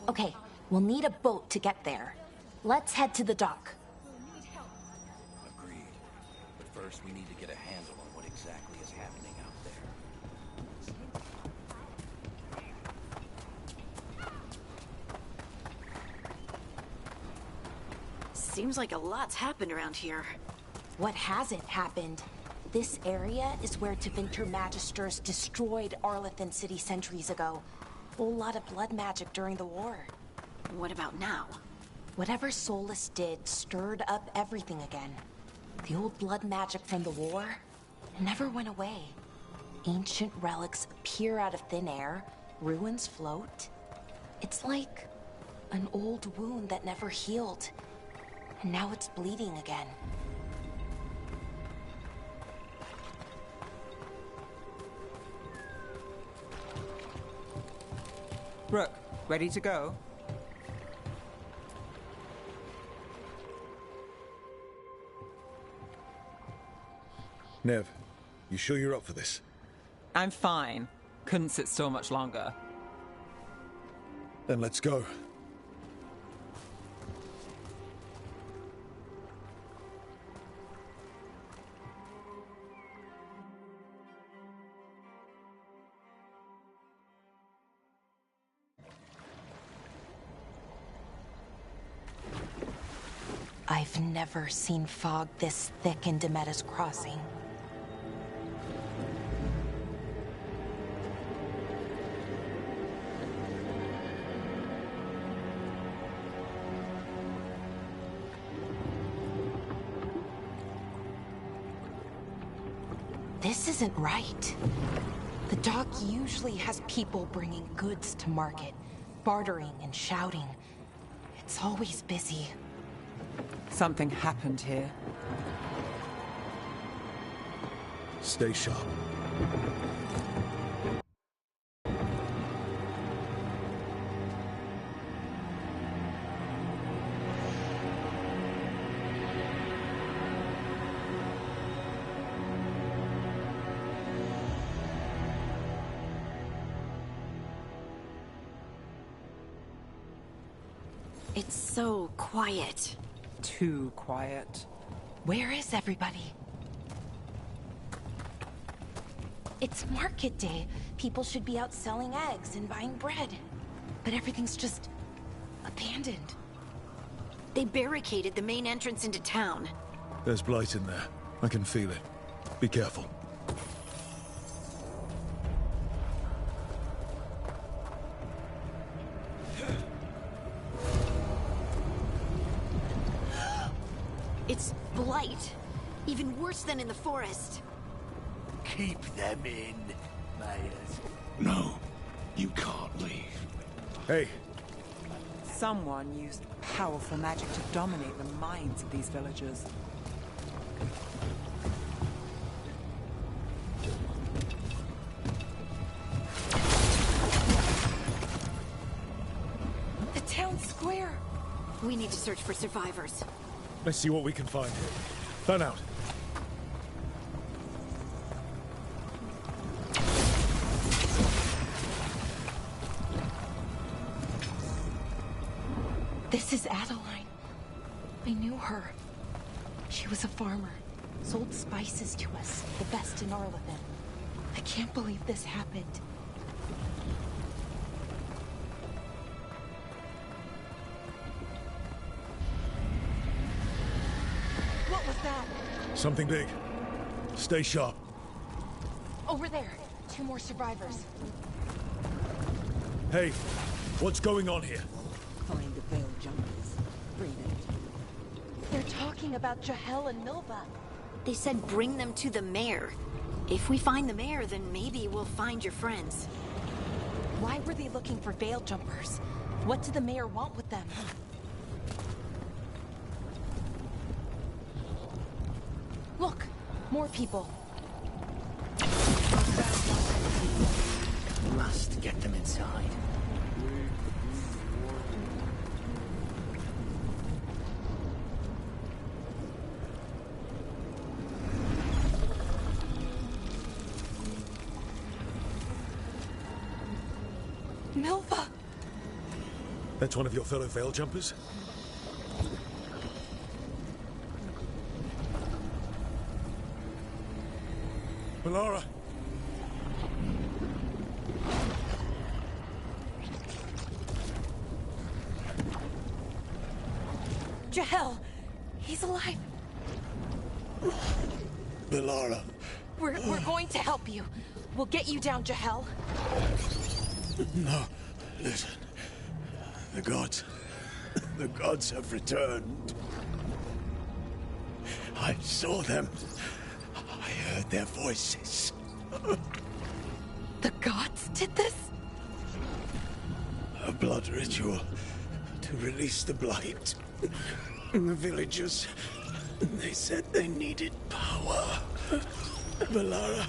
Okay, we'll need a boat to get there. Let's head to the dock. Agreed. But first we need to get a handle on what exactly is happening out there. Seems like a lot's happened around here. What hasn't happened? This area is where Tevinter Magisters destroyed Arlathan City centuries ago. Whole lot of blood magic during the war. What about now? Whatever Solus did stirred up everything again. The old blood magic from the war never went away. Ancient relics appear out of thin air, ruins float. It's like an old wound that never healed, and now it's bleeding again. Brooke, ready to go? Nev, you sure you're up for this? I'm fine. Couldn't sit still much longer. Then let's go. I've never seen fog this thick in Demetta's Crossing. This isn't right. The dock usually has people bringing goods to market, bartering and shouting. It's always busy. Something happened here. Stay sharp. It's so quiet. Too quiet. Where is everybody? It's market day. People should be out selling eggs and buying bread. But everything's just abandoned. They barricaded the main entrance into town. There's blight in there. I can feel it. Be careful. It's blight. Even worse than in the forest. Keep them in, Mayors. No, you can't leave. Hey, Someone used powerful magic to dominate the minds of these villagers. The town square! We need to search for survivors. let's see what we can find here. Fan out. This is Adeline. I knew her. She was a farmer. Sold spices to us, the best in Arlathan. I can't believe this happened. What was that? Something big. Stay sharp. Over there. 2 more survivors. Hey, what's going on here? Find the veil jumpers. Bring it. They're talking about Jahel and Milva. They said bring them to the mayor. If we find the mayor, then maybe we'll find your friends. Why were they looking for veil jumpers? What did the mayor want with them? Look, more people. Must get them inside. Milva! That's one of your fellow veil jumpers? Melara! Jahel! He's alive! Melara! We're going to help you. We'll get you down, Jahel. No, listen. The gods have returned. I saw them. I heard their voices. The gods did this? A blood ritual to release the blight. The villagers, they said they needed power. Melara,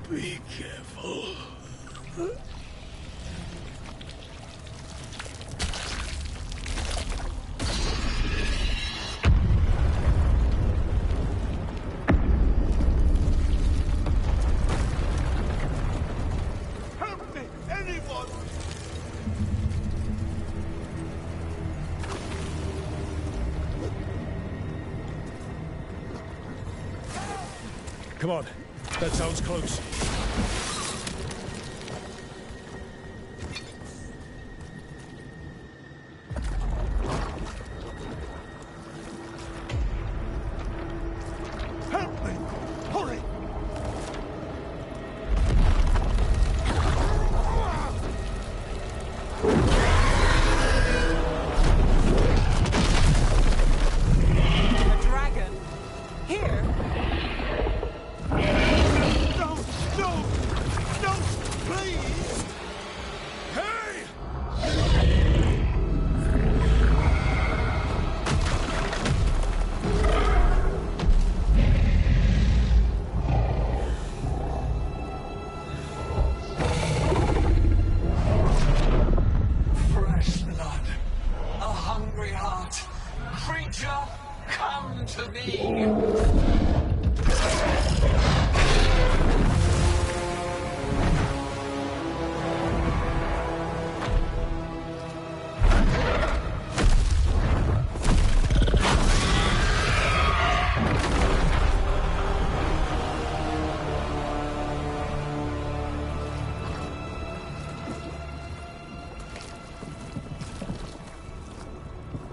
be careful. Help me, anyone! Come on, that sounds close. Help me! Hurry! A dragon? Here? No! No! No! Please! Hey! Fresh blood, a hungry heart. Creature, come to me.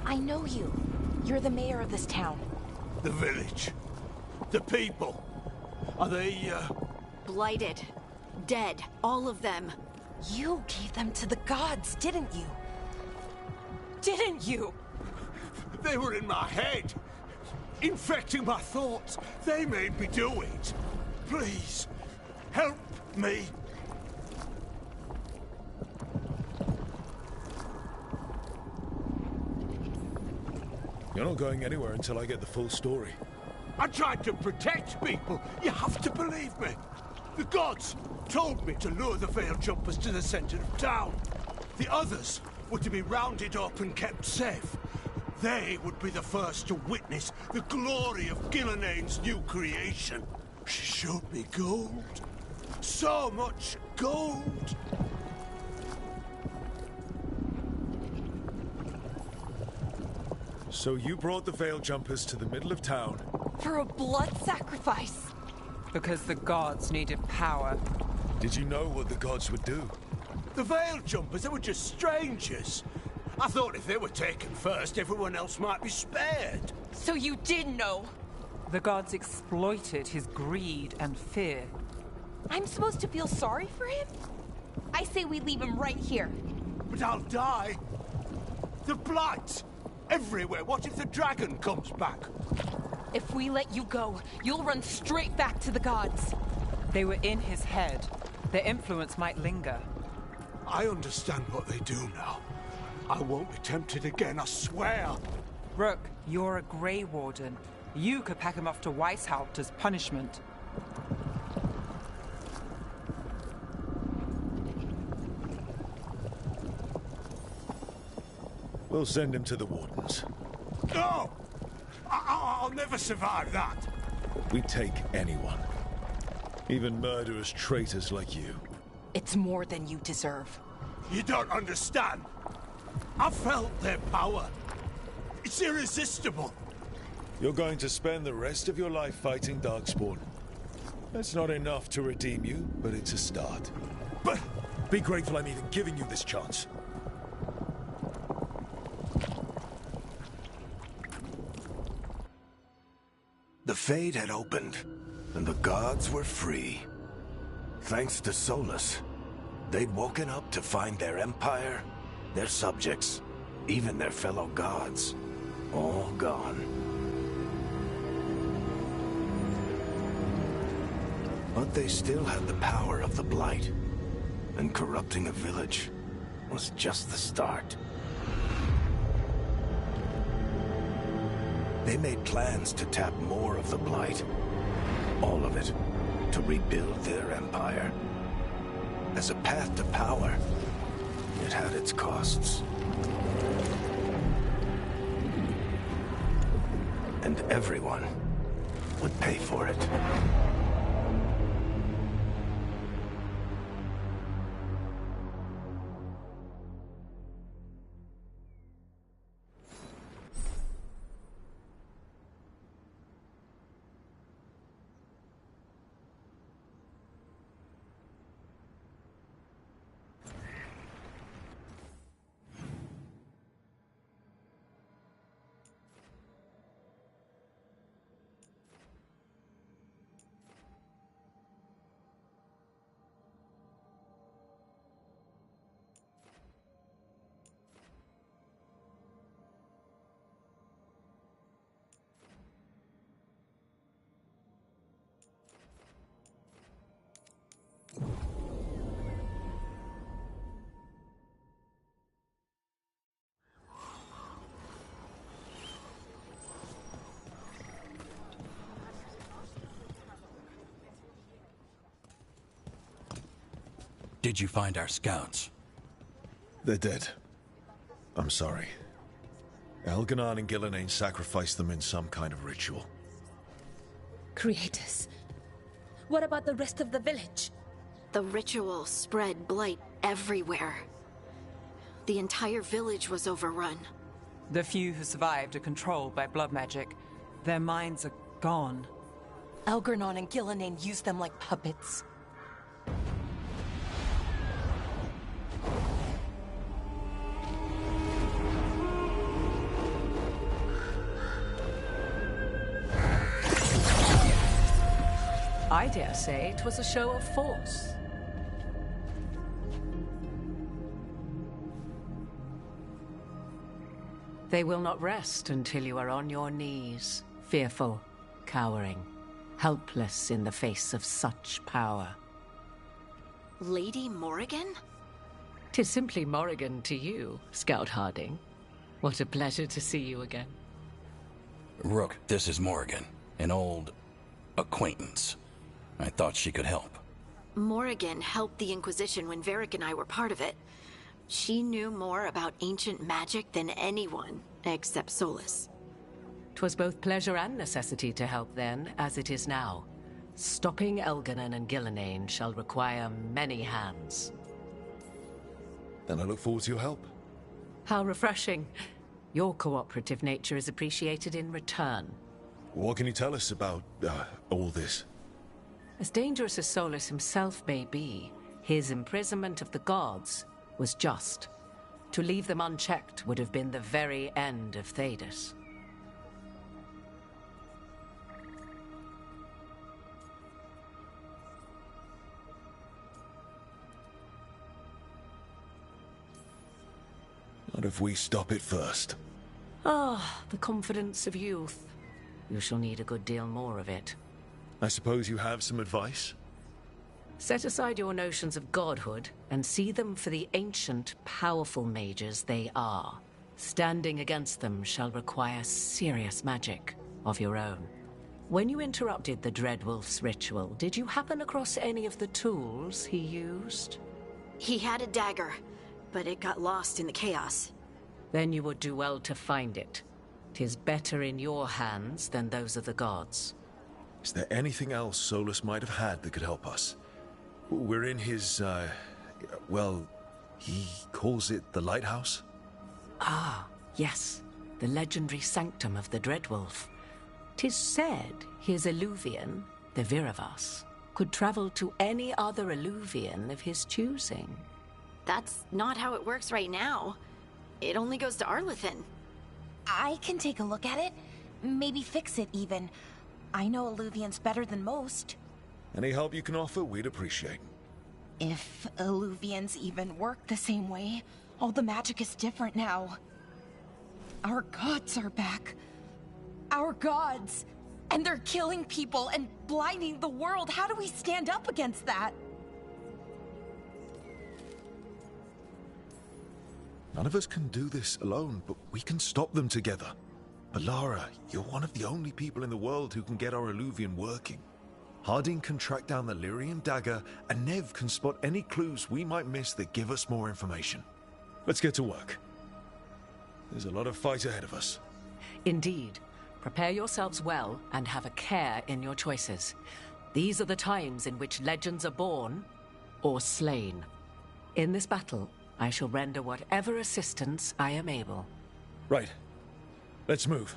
I know you. You're the mayor of this town. The village. The people. Are they, Blighted. Dead. All of them. You gave them to the gods, didn't you? Didn't you? They were in my head. Infecting my thoughts. They made me do it. Please, help me. You're not going anywhere until I get the full story. I tried to protect people. You have to believe me. The gods told me to lure the veil jumpers to the center of town. The others were to be rounded up and kept safe. They would be the first to witness the glory of Gilnea's new creation. She showed me gold. So much gold. So you brought the veil jumpers to the middle of town. For a blood sacrifice. Because the gods needed power. Did you know what the gods would do? The veil jumpers, they were just strangers. I thought if they were taken first, everyone else might be spared. So you did know. The gods exploited his greed and fear. I'm supposed to feel sorry for him? I say we leave him right here. But I'll die. The blight. Everywhere. What if the dragon comes back? If we let you go, you'll run straight back to the gods. They were in his head. Their influence might linger. I understand what they do now. I won't be tempted again, I swear. Rook, you're a Grey Warden. You could pack him off to Weishaupt as punishment. We'll send him to the Wardens. No! I'll never survive that. We take anyone. Even murderous traitors like you. It's more than you deserve. You don't understand. I felt their power. It's irresistible. You're going to spend the rest of your life fighting Darkspawn. That's not enough to redeem you, but it's a start. But be grateful I'm even giving you this chance. The Fade had opened, and the gods were free. Thanks to Solus, they'd woken up to find their empire, their subjects, even their fellow gods, all gone. But they still had the power of the Blight, and corrupting a village was just the start. They made plans to tap more of the Blight, all of it, to rebuild their empire. As a path to power, it had its costs. And everyone would pay for it. Did you find our scouts? They're dead. I'm sorry. Elganon and Gillenane sacrificed them in some kind of ritual. Creators. What about the rest of the village? The ritual spread blight everywhere. The entire village was overrun. The few who survived are controlled by blood magic. Their minds are gone. Elganon and Gillenane used them like puppets. I dare say it was a show of force. They will not rest until you are on your knees, fearful, cowering, helpless in the face of such power. Lady Morrigan? 'Tis simply Morrigan to you, Scout Harding. What a pleasure to see you again. Rook, this is Morrigan, an old acquaintance. I thought she could help. Morrigan helped the Inquisition when Varric and I were part of it. She knew more about ancient magic than anyone, except Solus. 'Twas both pleasure and necessity to help then, as it is now. Stopping Elganon and Gillenane shall require many hands. Then I look forward to your help. How refreshing. Your cooperative nature is appreciated in return. What can you tell us about all this? As dangerous as Solus himself may be, his imprisonment of the gods was just. To leave them unchecked would have been the very end of Thedas. What if we stop it first? Ah, the confidence of youth. You shall need a good deal more of it. I suppose you have some advice? Set aside your notions of godhood and see them for the ancient, powerful mages they are. Standing against them shall require serious magic of your own. When you interrupted the Dreadwolf's ritual, did you happen across any of the tools he used? He had a dagger, but it got lost in the chaos. Then you would do well to find it. 'Tis better in your hands than those of the gods. Is there anything else Solus might have had that could help us? We're in his, well, he calls it the lighthouse? Ah, yes. The legendary sanctum of the Dreadwolf. 'Tis said his Eluvian, the Viravas, could travel to any other Eluvian of his choosing. That's not how it works right now. It only goes to Arlethan. I can take a look at it. Maybe fix it, even. I know Eluvians better than most. Any help you can offer, we'd appreciate. If Eluvians even work the same way, all the magic is different now. Our gods are back. Our gods! And they're killing people and blinding the world. How do we stand up against that? None of us can do this alone, but we can stop them together. Alara, you're one of the only people in the world who can get our Eluvian working. Harding can track down the Lyrium dagger, and Nev can spot any clues we might miss that give us more information. Let's get to work. There's a lot of fight ahead of us. Indeed. Prepare yourselves well and have a care in your choices. These are the times in which legends are born or slain. In this battle, I shall render whatever assistance I am able. Right. Let's move.